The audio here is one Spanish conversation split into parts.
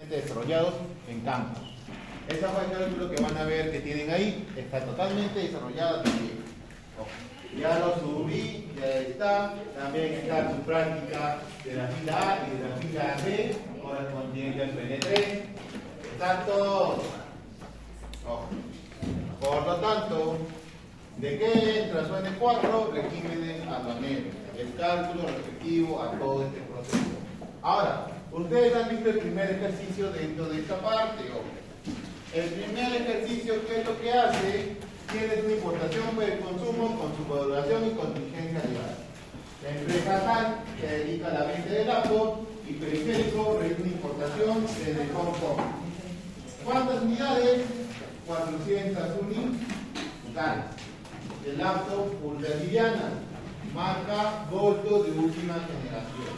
desarrollados en campos. Esa hoja de cálculo que van a ver que tienen ahí está totalmente desarrollada también. Ya lo subí, ya está. También está su práctica de la fila A y de la fila B, correspondiente al PN3. Está todo. Por lo tanto, ¿de qué entra su N4? Regímenes aduaneros. El cálculo respectivo a todo este proceso. Ahora, ustedes han visto el primer ejercicio dentro de esta parte. El primer ejercicio, ¿qué es lo que hace? Tiene su importación por el consumo con su valoración y contingencia legal. La empresa tal se dedica a la venta de laptop y periférico realiza una importación desde Hong Kong. ¿Cuántas unidades? 400 unidades. El laptop ultra liviana, marca Volto de última generación.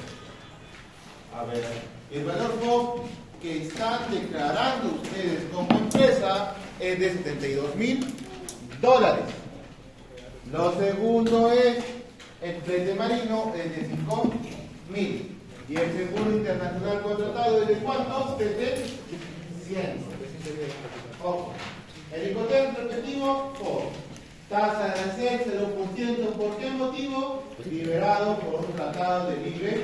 A ver, el valor FOB que están declarando ustedes como empresa es de $72.000. Lo segundo es el flete marino, es de $5.000. Y el seguro internacional contratado es de ¿cuánto? 700. Ojo. El incoterm respectivo por tasa de arancel 0%. ¿Por qué motivo? Liberado por un tratado de libre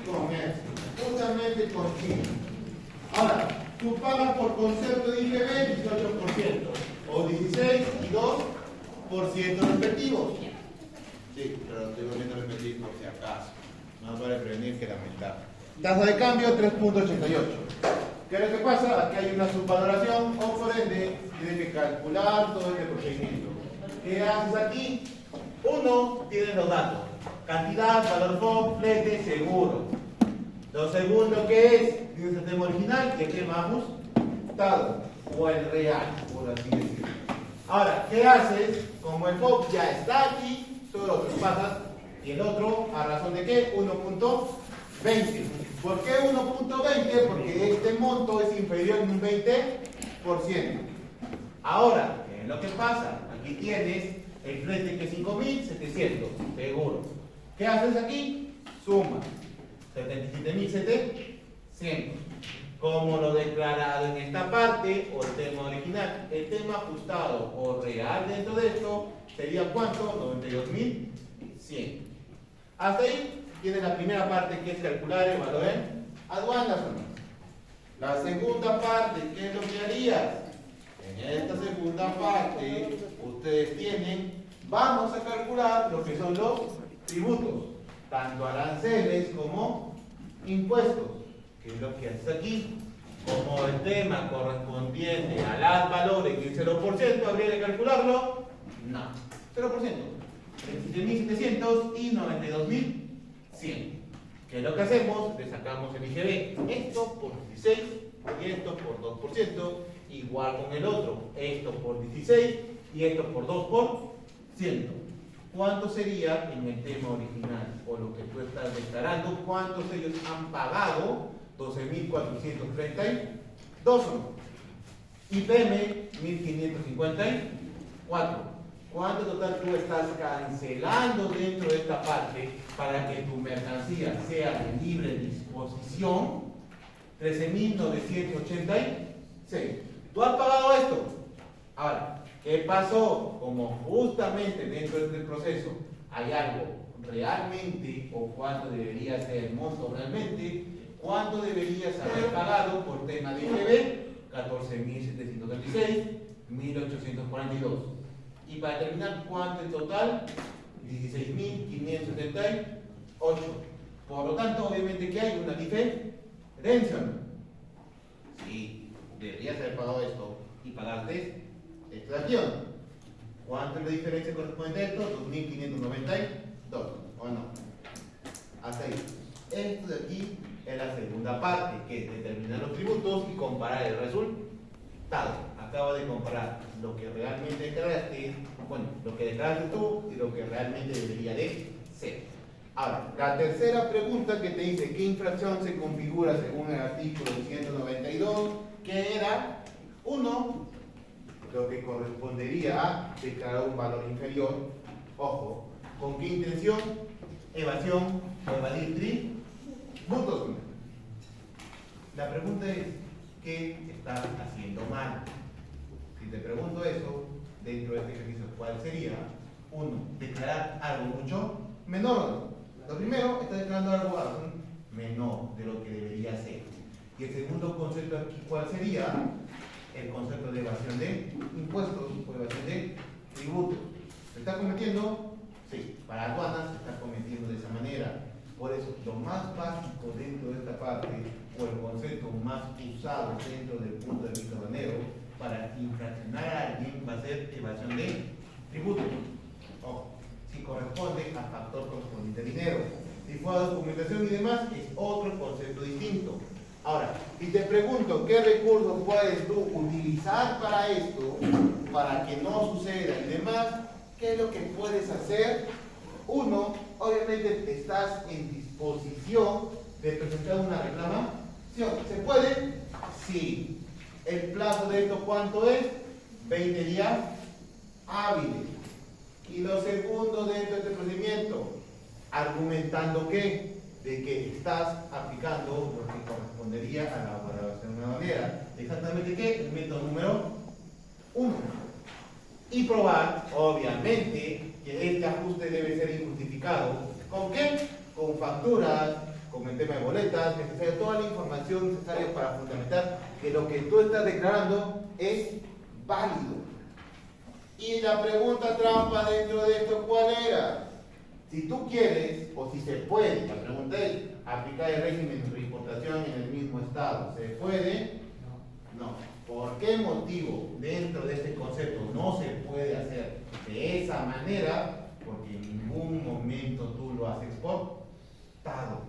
comercio, justamente con China. Ahora, tú pagas por concepto de IGB 18%, o 16 y 2% respectivos. Sí, pero lo estoy volviendo a repetir por si acaso. Más vale prevenir que lamentar. Tasa de cambio 3.88. ¿Qué es lo que pasa? Aquí hay una subvaloración, o por ende, tienes que calcular todo este procedimiento. ¿Qué haces aquí? Uno, tienes los datos. Cantidad, valor FOB, flete, seguro. Lo segundo, ¿qué es? Tienes el tema original, ¿de qué vamos? Dado, o el real, por así decirlo. Ahora, ¿qué haces? Como el FOB ya está aquí, solo lo traspasas, y el otro, ¿a razón de qué? 1.20. ¿Por qué 1.20? Porque este monto es inferior en un 20%. Ahora, ¿qué es lo que pasa? Aquí tienes el flete que es 5.700, seguro. ¿Qué haces aquí? Suma 77.700. Como lo declarado en esta parte, o el tema original, el tema ajustado o real dentro de esto sería ¿cuánto? 92.100. Hasta ahí tiene la primera parte, que es calcular el valor en aduanas. La segunda parte, ¿qué es lo que harías? En esta segunda parte, ustedes tienen, vamos a calcular lo que son los tributos, tanto aranceles como impuestos. ¿Qué es lo que haces aquí? Como el tema correspondiente a las valores, que es 0%, ¿habría que calcularlo? No, 0%. 27.700 y 92.100. ¿Qué es lo que hacemos? Le sacamos el IGB, esto por 16 y esto por 2%, igual con el otro, esto por 16 y esto por 2%. ¿Cuánto sería en el tema original? O lo que tú estás declarando, ¿cuántos ellos han pagado? 12.432. IPM 1.554. ¿Cuánto total tú estás cancelando dentro de esta parte para que tu mercancía sea de libre disposición? 13.986. ¿Tú has pagado esto? Ahora, ¿qué pasó? Como justamente dentro de este proceso hay algo realmente, o cuánto debería ser el monto realmente, ¿cuánto deberías haber pagado por tema de IGB? 14.736, 1.842. Y para terminar, ¿cuánto en total? 16.578. Por lo tanto, obviamente que hay una diferencia. Sí, deberías haber pagado esto y pagarte esta acción. ¿Cuánto es la diferencia correspondiente a esto? 2.592. ¿O no? Hasta ahí. Esto de aquí es la segunda parte, que es determinar los tributos y comparar el resultado. Acabo de comparar lo que realmente declaraste, bueno, lo que declaraste tú y lo que realmente debería de ser. Ahora, la tercera pregunta que te dice ¿qué infracción se configura según el artículo 192? Que era 1, lo que correspondería a declarar un valor inferior. Ojo, ¿con qué intención? Evasión o evadir tributos. La pregunta es, ¿qué estás haciendo mal? Si te pregunto eso, dentro de este ejercicio, ¿cuál sería? Uno, declarar algo mucho menor. Lo primero, está declarando algo menor de lo que debería ser. Y el segundo concepto aquí, ¿cuál sería? El concepto de evasión de impuestos o evasión de tributos. ¿Se está cometiendo? Sí, para aduanas se está cometiendo de esa manera. Por eso, lo más básico dentro de esta parte, o el concepto más usado dentro del punto de vista aduanero, para infraccionar a alguien va a ser evasión de tributos. Ojo, si corresponde al factor correspondiente al dinero. Si fue a documentación y demás, es otro concepto distinto. Ahora, si te pregunto qué recursos puedes tú utilizar para esto, para que no suceda y demás, ¿qué es lo que puedes hacer? Uno, obviamente estás en disposición de presentar una reclamación. ¿Se puede? Sí. ¿El plazo de esto cuánto es? 20 días hábiles. Y lo segundo dentro de este procedimiento, argumentando que de que estás aplicando lo que correspondería a la valoración aduanera. ¿Exactamente qué? El método número 1. Y probar, obviamente, que este ajuste debe ser injustificado. ¿Con qué? Con facturas, con el tema de boletas, necesaria toda la información necesaria para fundamentar que lo que tú estás declarando es válido. Y la pregunta trampa dentro de esto, ¿cuál era? Si tú quieres, o si se puede, la pregunta es, aplicar el régimen de reimportación en el mismo estado, ¿se puede? No. ¿Por qué motivo dentro de este concepto no se puede hacer de esa manera? Porque en ningún momento tú lo has exportado.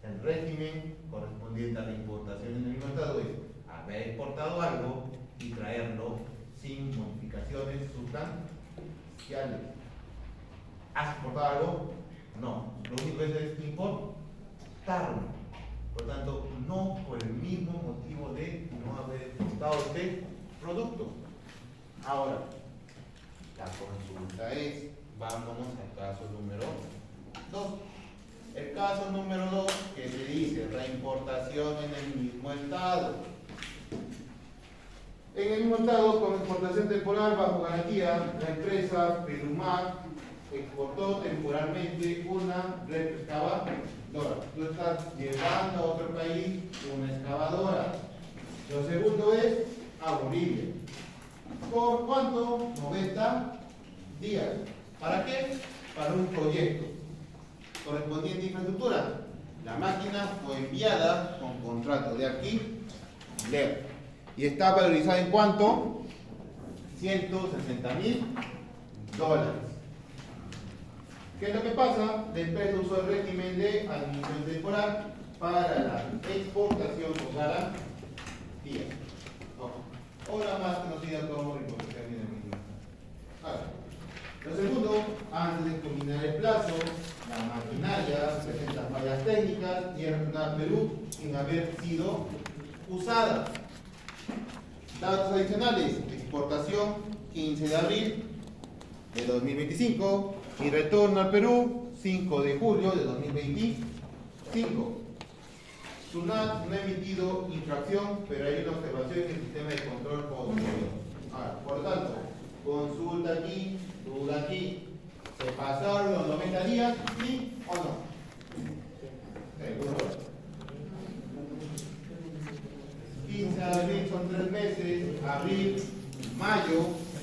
El régimen correspondiente a la importación en el mismo estado es haber exportado algo y traerlo sin modificaciones sustanciales. ¿Has exportado algo? No. Lo único que es importarlo. Por lo tanto, no por el mismo motivo de no haber exportado este producto. Ahora, la consulta es, vámonos al caso número 2. El caso número 2, que se dice reimportación en el mismo estado. En el mismo estado, con exportación temporal bajo garantía, la empresa Perumac exportó temporalmente una excavadora. Tú estás llevando a otro país una excavadora. Lo segundo es a Bolivia. ¿Por cuánto? 90 días. ¿Para qué? Para un proyecto correspondiente a infraestructura. La máquina fue enviada con contrato de alquiler y está valorizada en cuánto? $160.000. ¿Qué es lo que pasa? La empresa usó el régimen de administración temporal para la exportación con garantía. O la más conocida como reimportación en el mismo. Ahora, lo segundo, antes de culminar el plazo, la maquinaria presenta fallas técnicas y retorna a Perú sin haber sido usada. Datos adicionales: exportación 15 de abril de 2025 y retorno al Perú 5 de julio de 2025. SUNAT no ha emitido infracción, pero hay una observación en el sistema de control posterior. Ahora, por lo tanto, consulta aquí, duda aquí. ¿Se pasaron los 90 días? ¿Sí o no? ¿Seguro? 15 de abril son 3 meses, abril, mayo,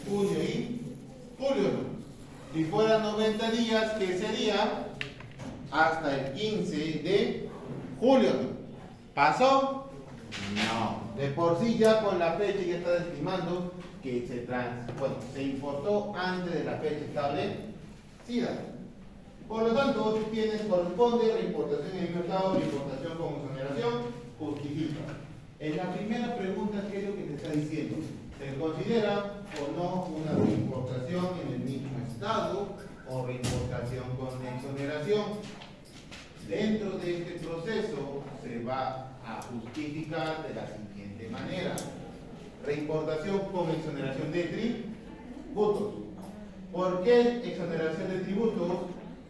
junio y julio. Si fueran 90 días, ¿qué sería? Hasta el 15 de julio. ¿Pasó? No. De por sí ya con la fecha ya está estimando que se importó antes de la fecha establecida. Por lo tanto, tú tienes, corresponde reimportación en el mercado, reimportación con exoneración, justifica. En la primera pregunta, ¿qué es lo que te está diciendo? ¿Se considera o no una reimportación en el mismo estado o reimportación con exoneración? Dentro de este proceso se va a justificar de la siguiente manera: reimportación con exoneración de tributos. ¿Por qué exoneración de tributos?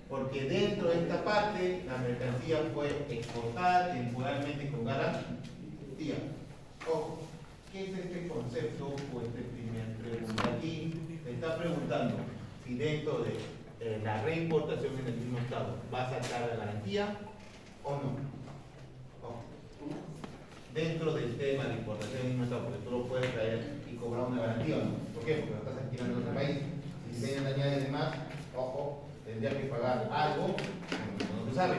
Porque dentro de esta parte la mercancía fue exportada temporalmente con garantía. ¿qué es este concepto o este primer pregunta? Aquí me está preguntando si dentro de la reimportación en el mismo estado va a sacar la garantía o no. Dentro del tema de importación en el mismo estado, porque tú lo puedes traer y cobrar una garantía o no. ¿Por qué? Porque lo estás alquilando en otro país. Si vienen dañadas y demás, ojo, tendría que pagar algo, no se sabe.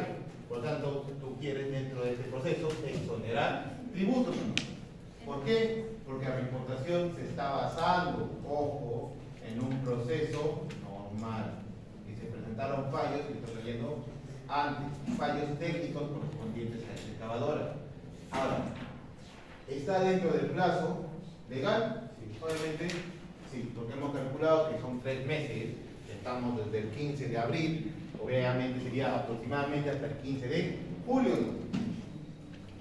Por lo tanto, tú quieres dentro de este proceso exonerar tributos. ¿Por qué? Porque la reimportación se está basando, ojo, en un proceso normal. Y se presentaron fallos, y estoy leyendo antes, fallos técnicos correspondientes a esta excavadora. Ahora, ¿está dentro del plazo legal? Sí, obviamente sí, porque hemos calculado que son 3 meses, estamos desde el 15 de abril, obviamente sería aproximadamente hasta el 15 de julio.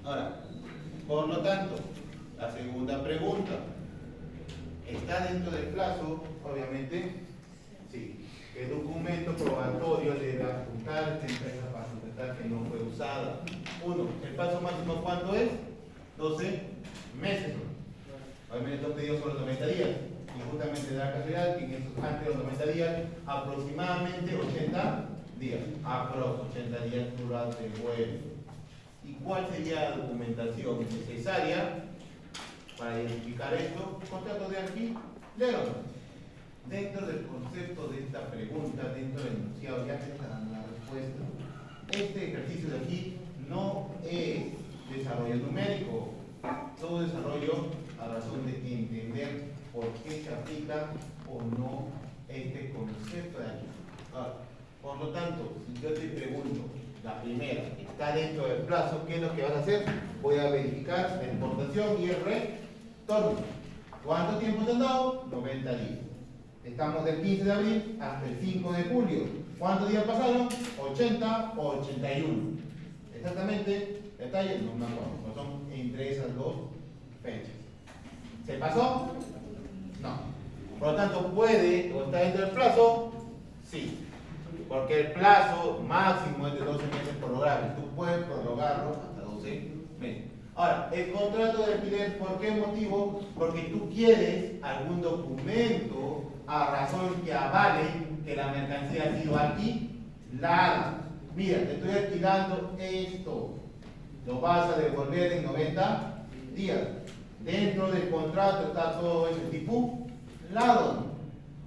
Ahora, por lo tanto, la segunda pregunta, ¿está dentro del plazo? Obviamente sí. ¿Qué documento probatorio debe adjuntar esta empresa para sustentar que no fue usada? 1. ¿El plazo máximo cuánto es? 12 meses. Obviamente son pedidos sobre 90 días. Y justamente da la casualidad que en esos antes de los 90 días, aproximadamente 80 días. Aproximadamente 80 días durante el vuelo. ¿Y cuál sería la documentación necesaria para identificar esto? Contrato de alquiler. Dentro del concepto de esta pregunta, dentro del enunciado, ya que está dando la respuesta, este ejercicio de aquí no es desarrollo numérico, todo desarrollo a razón de entender por qué se aplica o no este concepto de aquí. Ahora, por lo tanto, si yo te pregunto, la primera, está dentro del plazo, ¿qué es lo que vas a hacer? Voy a verificar la importación y el retorno. ¿Cuánto tiempo te han dado? 90 días. Estamos del 15 de abril hasta el 5 de julio. ¿Cuántos días pasaron? 80 o 81. Exactamente, detalles no me acuerdo, no son entre esas dos fechas. ¿Se pasó? No. Por lo tanto, ¿puede o está dentro del plazo? Sí. Porque el plazo máximo es de 12 meses prorrogable. Tú puedes prorrogarlo hasta 12 meses. Ahora, el contrato de alquiler, ¿por qué motivo? Porque tú quieres algún documento a razón que avale que la mercancía ha sido alquilada. Mira, te estoy alquilando esto. Lo vas a devolver en 90 días. Dentro del contrato está todo eso estipulado.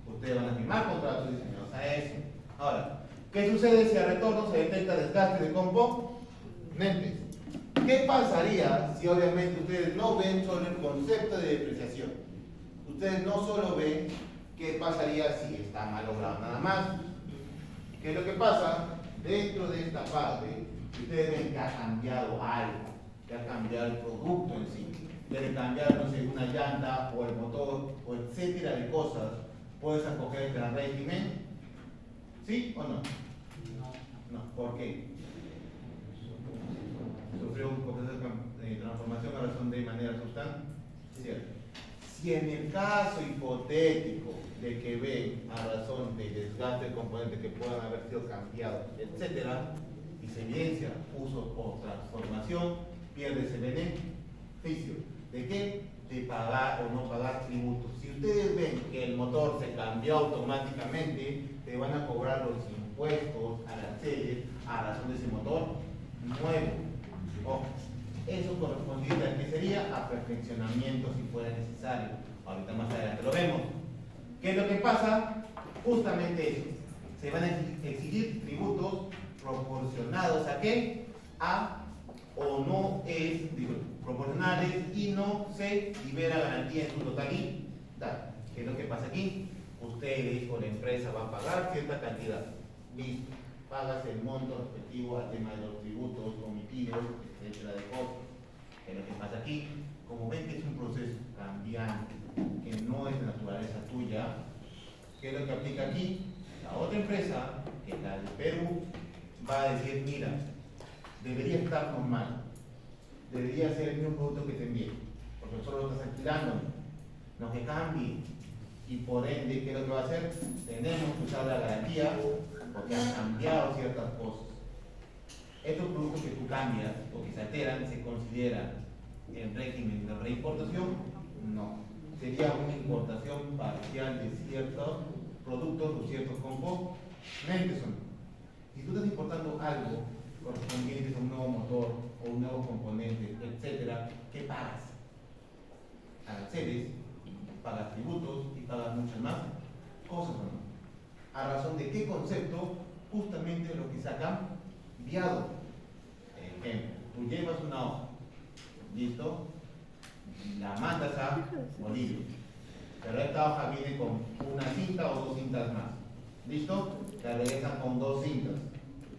Ustedes van a firmar contratos diseñados a eso. Ahora, ¿qué sucede si al retorno se detecta desgaste de componentes? ¿Qué pasaría si obviamente ustedes no ven solo el concepto de depreciación? Ustedes no solo ven qué pasaría si está malogrado nada más. ¿Qué es lo que pasa? Dentro de esta parte, ustedes ven que ha cambiado algo, que ha cambiado el producto en sí. Debe cambiar, no sé, una llanta o el motor o etcétera de cosas. ¿Puedes acoger el gran régimen? ¿Sí o no? No. ¿Por qué? Sufrió un proceso de transformación a razón de manera sustancial. Si en el caso hipotético de que ven a razón de desgaste de componentes que puedan haber sido cambiados, etcétera, y se evidencia uso o transformación, pierde ese beneficio. ¿De qué? De pagar o no pagar tributos. Si ustedes ven que el motor se cambió automáticamente, te van a cobrar los impuestos, aranceles, a razón de ese motor nuevo. Ojo, eso correspondiente a qué sería a perfeccionamiento si fuera necesario. Ahorita más adelante lo vemos. ¿Qué es lo que pasa? Justamente eso. Se van a exigir tributos proporcionados a qué? A o no es, digo, proporcionales y no se libera garantía en su totalidad. ¿Qué es lo que pasa aquí? Ustedes o la empresa va a pagar cierta cantidad. Listo. Pagas el monto respectivo al tema de los tributos, omitidos, etcétera, de costos. ¿Qué es lo que pasa aquí? Como ven que es un proceso cambiante, que no es de naturaleza tuya, ¿qué es lo que aplica aquí? La otra empresa, que es la de Perú, va a decir, mira, debería estar normal, debería ser el mismo producto que te envíe, porque solo lo estás alquilando, no que cambie, y por ende, ¿qué es lo que va a hacer? Tenemos que usar la garantía, porque han cambiado ciertas cosas. Estos productos que tú cambias o que se alteran se consideran en régimen de reimportación No. Sería una importación parcial de ciertos productos o ciertos componentes. Si tú estás importando algo correspondiente a un nuevo motor o un nuevo componente, etcétera, ¿qué pagas? Aranceles, pagas tributos y pagas muchas más cosas, ¿no? ¿A razón de qué concepto? Justamente lo que se ha cambiado. Ejemplo, tú llevas una hoja, ¿listo? La mandas a Bolivia, pero esta hoja viene con una cinta o dos cintas más, ¿listo? La regresan con dos cintas.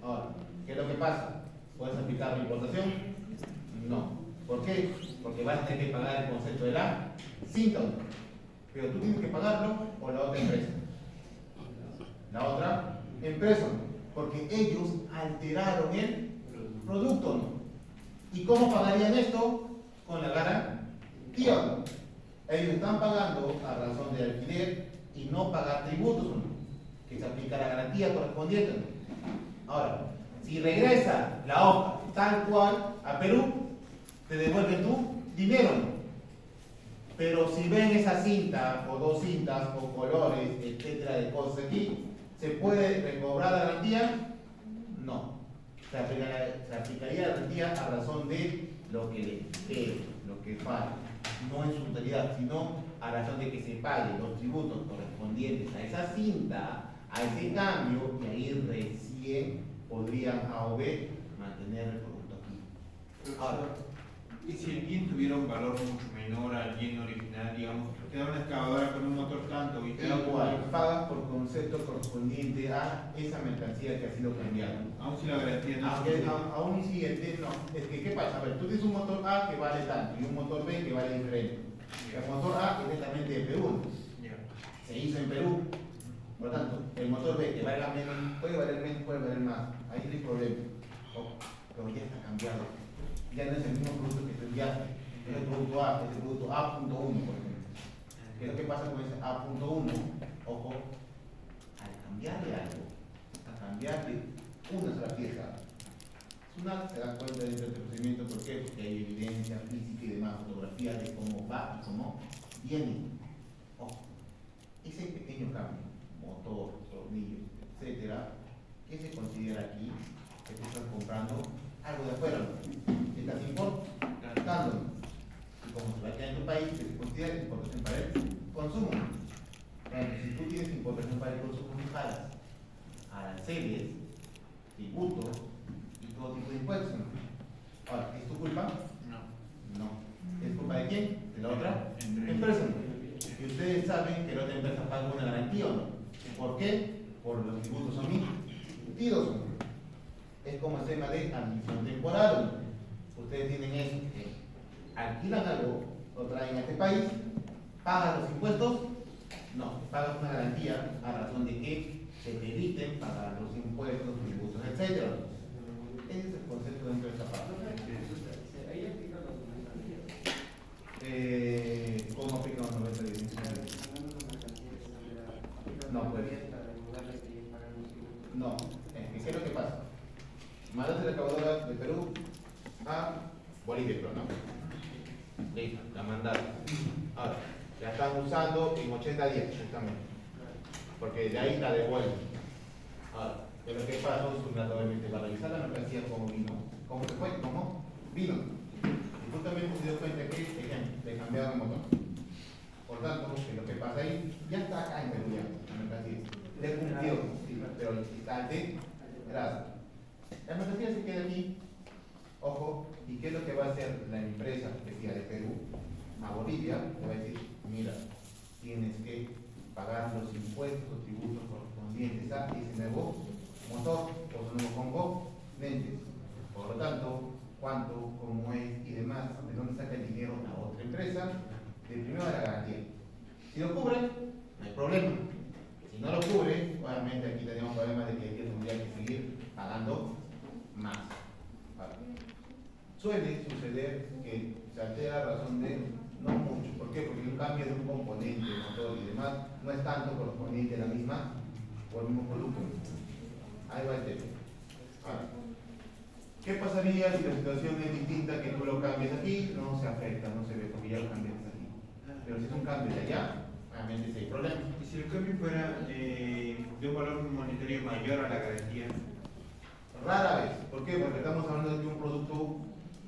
Ahora, ¿qué es lo que pasa? ¿Puedes aplicar la importación? No. ¿Por qué? Porque vas a tener que pagar el concepto de la cinta, pero tú tienes que pagarlo o la otra empresa. La otra empresa, porque ellos alteraron el producto, ¿no? ¿Y cómo pagarían esto? Con la garantía, ¿no? Ellos están pagando a razón de alquiler y no pagar tributos, ¿no? Que se aplica la garantía correspondiente, ¿no? Ahora, si regresa la hoja tal cual a Perú, te devuelven tu dinero, ¿no? Pero si ven esa cinta o dos cintas o colores, etcétera, de cosas aquí, ¿se puede recobrar la garantía? No. Se aplicaría la garantía a razón de lo que le quede, lo que falta, no en su totalidad, sino a razón de que se paguen los tributos correspondientes a esa cinta, a ese cambio, y ahí recién podrían A o B mantener el producto aquí. Ahora, ¿y si el bien tuviera un valor mucho menor al bien original, digamos, te da una excavadora con un motor tanto y te da igual, pagas por concepto correspondiente a esa mercancía que ha sido cambiada. aún si la garantía no Aunque aún si no, es que ¿qué pasa? A ver, tú tienes un motor A que vale tanto y un motor B que vale diferente. El motor A es netamente de Perú, se hizo en Perú, por lo tanto, el motor B que valga menos, puede valer menos, puede valer más, ahí no hay problema. Pero ya está cambiado, ya no es el mismo producto que te enviaste, es el producto A, es el producto A.1, por ejemplo. ¿Qué es lo que pasa con ese A.1? Ojo, al cambiarle algo, a cambiarle una sola pieza, se da cuenta dentro del procedimiento. ¿Por qué? Porque hay evidencia física y demás, fotografías de cómo va y cómo viene. Ojo, ese pequeño cambio, motor, tornillos, etcétera, ¿qué se considera aquí? Que tú estás comprando algo de afuera, estás importando, y como se va a quedar en tu país, se considera importación para el consumo. Si tú tienes importación para el consumo, tú pagas aranceles, tributos y todo tipo de impuestos. Ahora, ¿es tu culpa? No. ¿Es culpa de quién? De la otra empresa. Y ustedes saben que la otra empresa paga una garantía, ¿o no? ¿Por qué? Por los tributos omitidos. Es como el tema de admisión temporal. Ustedes tienen eso, que alquilan algo, lo traen a este país, pagan los impuestos, no, pagan una garantía a razón de que se te eviten pagar los impuestos, tributos, etc. Ese es el concepto dentro de esta parte. Ahí aplican los 90 días. ¿Cómo aplican los 90 días? No, pues. No, ¿qué es lo que pasa? Mandaste la excavadora de Perú a Bolivia, ¿no? Listo, la mandaste. Ahora, la están usando en 80 días, exactamente. Porque de ahí la devuelven. Ahora, pero ¿qué pasó? Obviamente, para revisar la mercancía, ¿cómo vino? ¿Cómo se fue? ¿Cómo vino? Y justamente se dio cuenta que, ejemplo, le cambiaron el motor. Por tanto, que lo que pasa ahí ya está acá en Perú, ya, la mercancía. Le cumplió, sí, pero el instante, gracias. La mercancía se queda aquí, ojo, ¿y qué es lo que va a hacer la empresa que sea de Perú a Bolivia? Le va a decir, mira, tienes que pagar los impuestos o tributos correspondientes a ese nuevo motor o su nuevo componente. Por lo tanto, cuánto, cómo es y demás, de dónde saca el dinero la otra empresa, de primero de la garantía. Si lo cubre, no hay problema. Si no lo cubre, obviamente aquí tenemos problemas de que tendría que seguir pagando más. Vale. Suele suceder que se altera a razón de no mucho. ¿Por qué? Porque un cambio de un componente, motor y demás, no es tanto correspondiente a la misma o al mismo producto. Ahí va el tema. Ahora, ¿qué pasaría si la situación es distinta, que tú lo cambies aquí? No se afecta, no se ve, porque ya lo cambiaste aquí. si es un cambio de allá, obviamente sí hay problema. ¿Y si el cambio fuera de un valor monetario mayor a la garantía? Rara vez. ¿Por qué? Porque estamos hablando de que un producto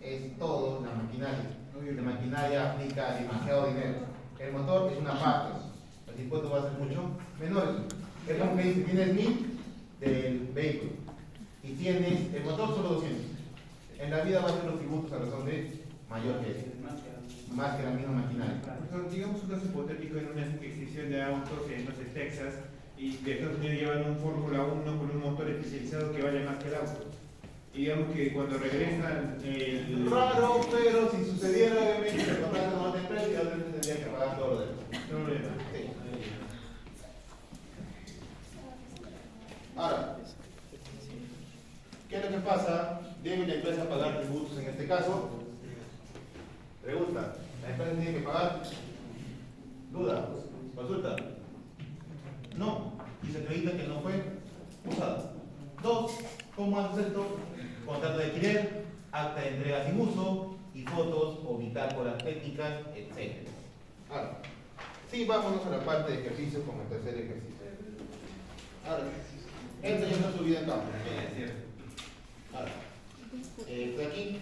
es todo la maquinaria. La maquinaria aplica demasiado dinero. El motor es una parte. Los impuestos van a ser mucho menores. Es como que dice, tienes 1000 del vehículo y tienes el motor solo 200. En la vida va a ser los tributos a razón de mayor que eso, más que la misma maquinaria. Entonces, digamos un caso hipotético en una exhibición de autos en, no sé, Texas, y de Estados Unidos llevan un Fórmula 1 con un motor especializado que vale más que el auto. Y digamos que cuando regresan el... Raro, pero si sucediera obviamente el contrato no te precio, obviamente tendría que pagar todo lo demás. No problema. Sí. Ahora, ¿qué es lo que pasa? ¿Debe la empresa pagar tributos en este caso? Pregunta, ¿la empresa tiene que pagar? Duda, consulta. No, y se acredita que no fue usada. Dos, ¿cómo haces esto? Contrato de alquiler, acta de entrega sin uso y fotos o bitácoras técnicas, etc. Ahora, sí, vámonos a la parte de ejercicios como el tercer ejercicio. Ahora, esto ya está subida en campo. Es cierto. Ahora, esto de aquí